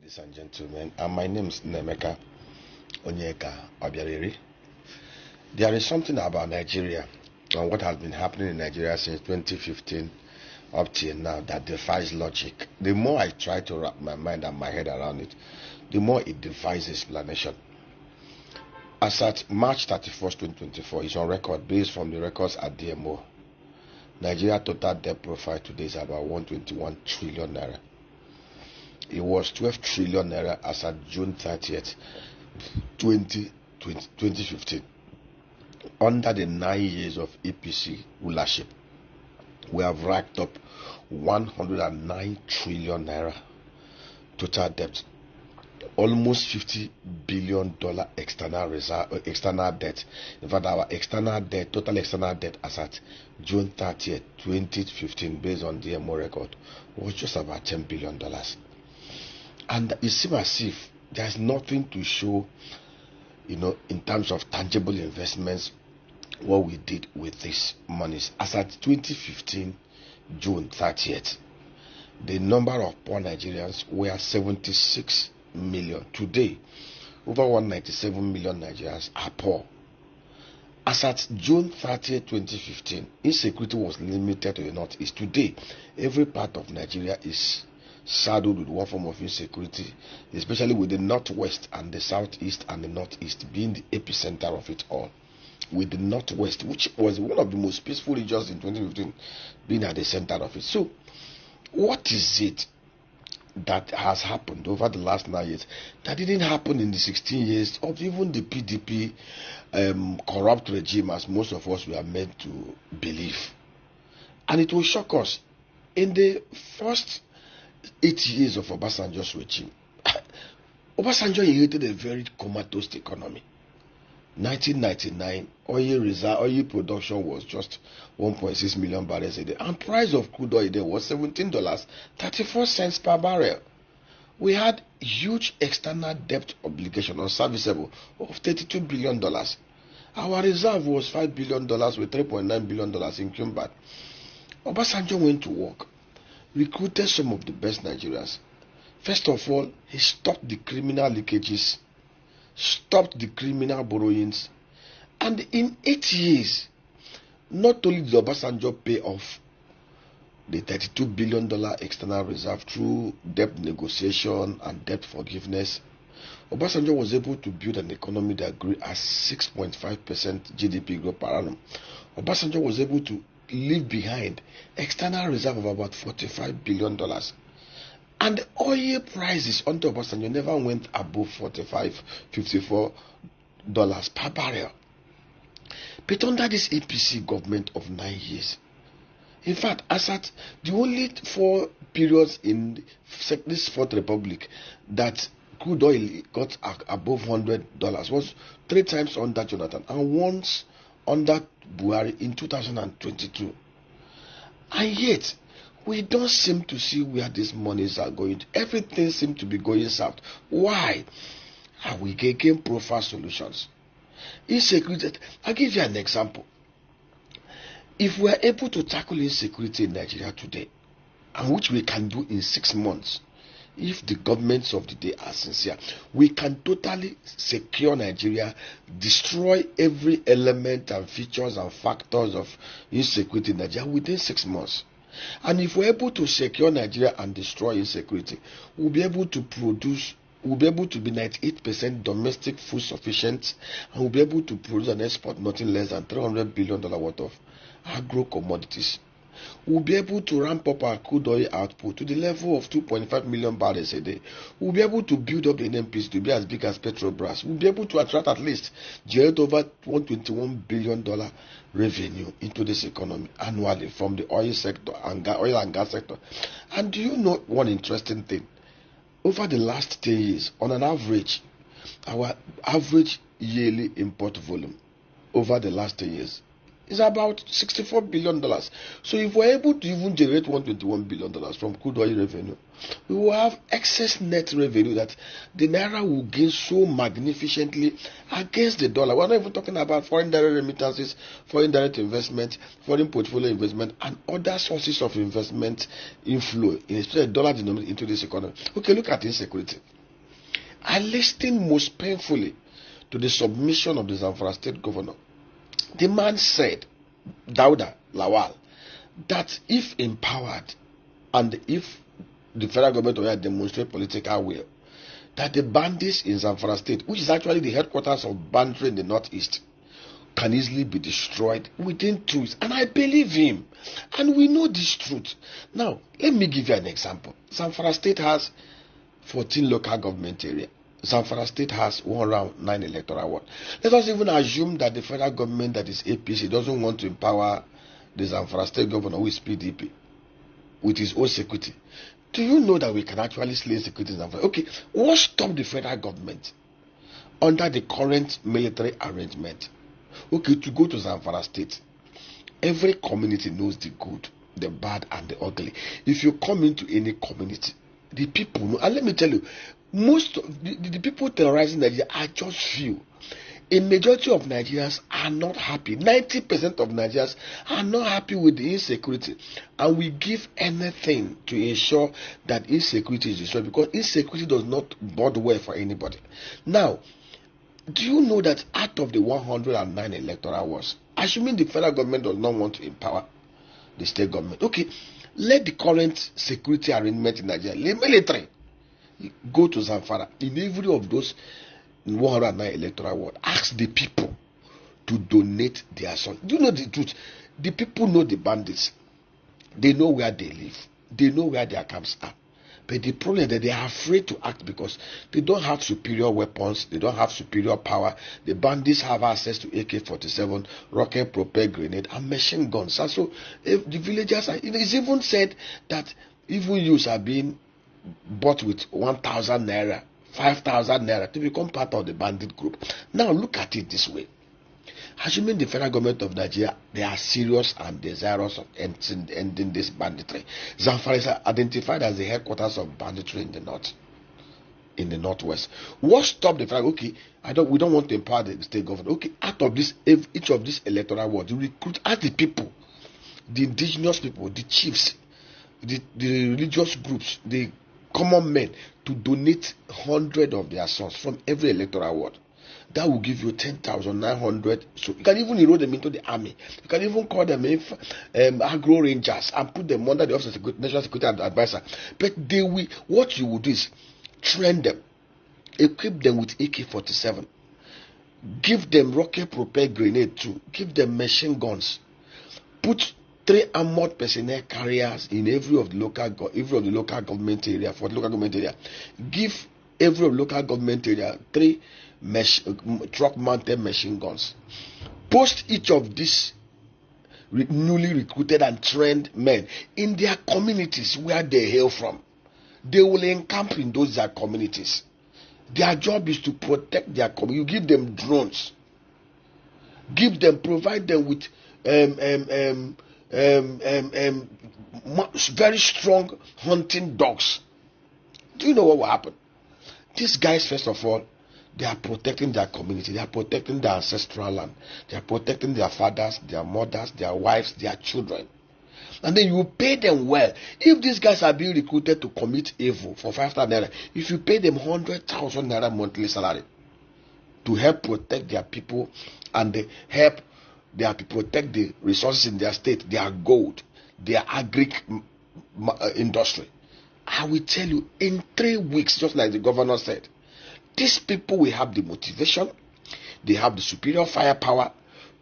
ladies and gentlemen, and my name is Nnaemeka Obiaraeri. There is something about Nigeria and what has been happening in Nigeria since 2015 up till now that defies logic. The more I try to wrap my mind and my head around it, the more it defies explanation. As at March 31st, 2024, it's on record based from the records at DMO. Nigeria total debt profile today is about 121 trillion naira. It was 12 trillion naira as at June 30th, 2015. Under the 9 years of APC rulership, we have racked up 109 trillion naira total debt, almost $50 billion external debt. In fact, our total external debt as at June 30th, 2015, based on DMO record, was just about $10 billion. And it seems as if there's nothing to show, in terms of tangible investments, what we did with these monies. As at 2015, June 30th, the number of poor Nigerians were 76 million. Today, over 197 million Nigerians are poor. As at June 30th, 2015, insecurity was limited to the northeast. Today, every part of Nigeria is saddled with one form of insecurity, especially with the northwest and the southeast and the northeast being the epicenter of it all. With the northwest, which was one of the most peaceful regions in 2015, being at the center of it. So, what is it that has happened over the last 9 years that didn't happen in the 16 years of even the PDP corrupt regime, as most of us were meant to believe? And it will shock us. In the first 8 years of Obasanjo's regime, Obasanjo inherited a very comatose economy. 1999, oil production was just 1.6 million barrels a day, and price of crude oil there was $17.34 per barrel. We had huge external debt obligation unserviceable of $32 billion. Our reserve was $5 billion with $3.9 billion in Cumbat. Obasanjo went to work, recruited some of the best Nigerians. First of all, he stopped the criminal leakages, stopped the criminal borrowings, and in 8 years, not only did Obasanjo pay off the $32 billion external reserve through debt negotiation and debt forgiveness, Obasanjo was able to build an economy that grew at 6.5% GDP growth per annum. Obasanjo was able to leave behind external reserve of about $45 billion. And oil prices under Obasanjo never went above $54 per barrel. But under this APC government of 9 years, in fact, as at the only 4 periods in this Fourth Republic that crude oil got above $100 was 3 times under Jonathan and once under Buhari in 2022. And yet, we don't seem to see where these monies are going. Everything seems to be going south. Why? Are we getting profile solutions? Insecurity. I'll give you an example. If we are able to tackle insecurity in Nigeria today, and which we can do in 6 months, if the governments of the day are sincere, we can totally secure Nigeria, destroy every element and features and factors of insecurity in Nigeria within 6 months. And if we're able to secure Nigeria and destroy insecurity, we'll be able to produce, we'll be able to be 98% domestic food sufficient, and we'll be able to produce and export nothing less than $300 billion worth of agro commodities. We'll be able to ramp up our crude oil output to the level of 2.5 million barrels a day. We'll be able to build up the NMPs to be as big as Petrobras. We'll be able to attract at least generate over $121 billion revenue into this economy annually from the oil sector and oil and gas sector. And do you know one interesting thing? Over the last 10 years, on an average, our average yearly import volume over the last 10 years is about $64 billion. So if we're able to even generate $121 billion from crude oil revenue, we will have excess net revenue that the naira will gain so magnificently against the dollar. We're not even talking about foreign direct remittances, foreign direct investment, foreign portfolio investment, and other sources of investment inflow, especially dollar denominated, into this economy. Okay, look at insecurity. I listened most painfully to the submission of the Zamfara state governor. The man said, Dauda Lawal, that if empowered and if the federal government will demonstrate political will, that the bandits in Zamfara state, which is actually the headquarters of banditry in the northeast, can easily be destroyed within 2 weeks. And I believe him. And we know this truth. Now, let me give you an example. Zamfara state has 14 local government areas. Zamfara state has 109 electoral wards. Let us even assume that the federal government, that is APC, doesn't want to empower the Zamfara state governor, who is PDP, with his own security. Do you know that we can actually slay security in Zamfara? Okay, what stopped the federal government under the current military arrangement? Okay, to go to Zamfara state, every community knows the good, the bad, and the ugly. If you come into any community, the people know. And let me tell you, most of the people terrorizing Nigeria are just few. A majority of Nigerians are not happy. 90% of Nigerians are not happy with the insecurity. And we give anything to ensure that insecurity is destroyed, because insecurity does not bode well for anybody. Now, do you know that out of the 109 electoral wards, assuming the federal government does not want to empower the state government, okay, let the current security arrangement in Nigeria, the military, go to Zamfara. In every of those 109 electoral wards, ask the people to donate their son. Do you know the truth? The people know the bandits. They know where they live. They know where their camps are. But the problem is that they are afraid to act because they don't have superior weapons, they don't have superior power. The bandits have access to AK-47, rocket propelled grenade, and machine guns. And so if the villagers are, it's even said that even youths are being bought with 1,000 naira, 5,000 naira to become part of the bandit group. Now look at it this way. Assuming the federal government of Nigeria, they are serious and desirous of ending this banditry. Zamfara is identified as the headquarters of banditry in the north, in the northwest. What stopped the federal? Okay, we don't want to empower the state government. Okay, out of this, each of these electoral wards, you recruit as the people, the indigenous people, the chiefs, the religious groups, the common men, to donate 100 of their sons from every electoral ward. That will give you 10,900. So you can even enroll them into the army. You can even call them agro rangers and put them under the Office of National Security Advisor. But they will. What you will do is train them, equip them with AK-47, give them rocket propelled grenade too, give them machine guns, put 3 armored personnel carriers in every of the local government area. For the local government area, give every of local government area 3 truck mounted machine guns. Post each of these newly recruited and trained men in their communities where they hail from. They will encamp in those their communities. Their job is to protect their community. You give them drones, provide them with very strong hunting dogs. Do you know what will happen? These guys, first of all, they are protecting their community. They are protecting their ancestral land. They are protecting their fathers, their mothers, their wives, their children. And then you pay them well. If these guys are being recruited to commit evil for 5,000 naira, if you pay them 100,000 naira monthly salary to help protect their people and help their people protect the resources in their state, their gold, their agri industry, I will tell you, in 3 weeks, just like the governor said, these people will have the motivation, they have the superior firepower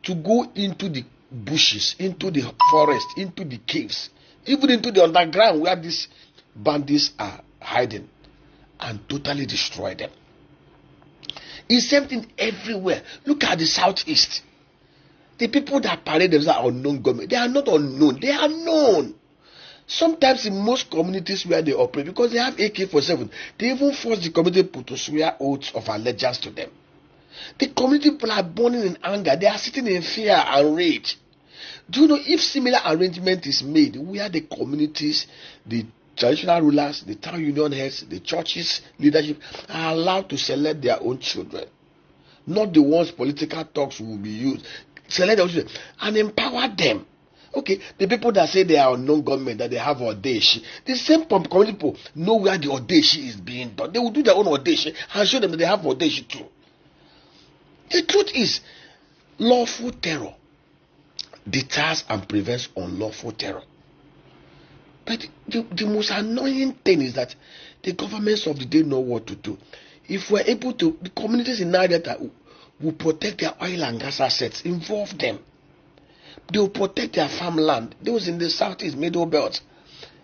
to go into the bushes, into the forest, into the caves, even into the underground where these bandits are hiding, and totally destroy them. It's same thing everywhere. Look at the southeast. The people that parade themselves are unknown government. They are not unknown, they are known. Sometimes in most communities where they operate, because they have AK-47, they even force the community people to swear oaths of allegiance to them. The community people are burning in anger. They are sitting in fear and rage. Do you know, if similar arrangement is made where the communities, the traditional rulers, the town union heads, the churches, leadership are allowed to select their own children, not the ones political talks will be used, select their children and empower them. Okay, the people that say they are unknown government, that they have audacious, the same community people know where the audacious is being done. They will do their own audacious and show them that they have audacious too. The truth is, lawful terror deters and prevents unlawful terror. But the most annoying thing is that the governments of the day know what to do. If we're able to, the communities in Nigeria will protect their oil and gas assets, involve them. They will protect their farmland. Those in the southeast middle belt,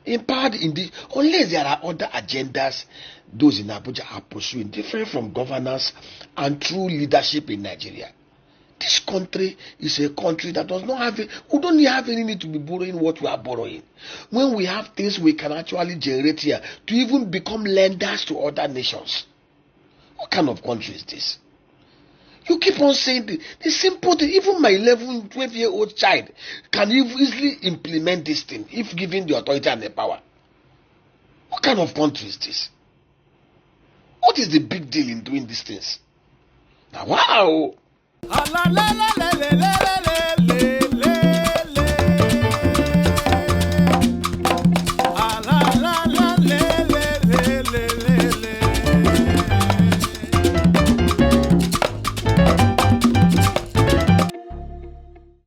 empowered in the, unless there are other agendas those in Abuja are pursuing, different from governance and true leadership in Nigeria. This country is a country that does not have it. We don't have any need to be borrowing what we are borrowing. When we have things we can actually generate here to even become lenders to other nations. What kind of country is this? You keep on saying the simple thing. Even my 11, 12-year-old child can easily implement this thing if given the authority and the power. What kind of country is this? What is the big deal in doing these things? Now, wow!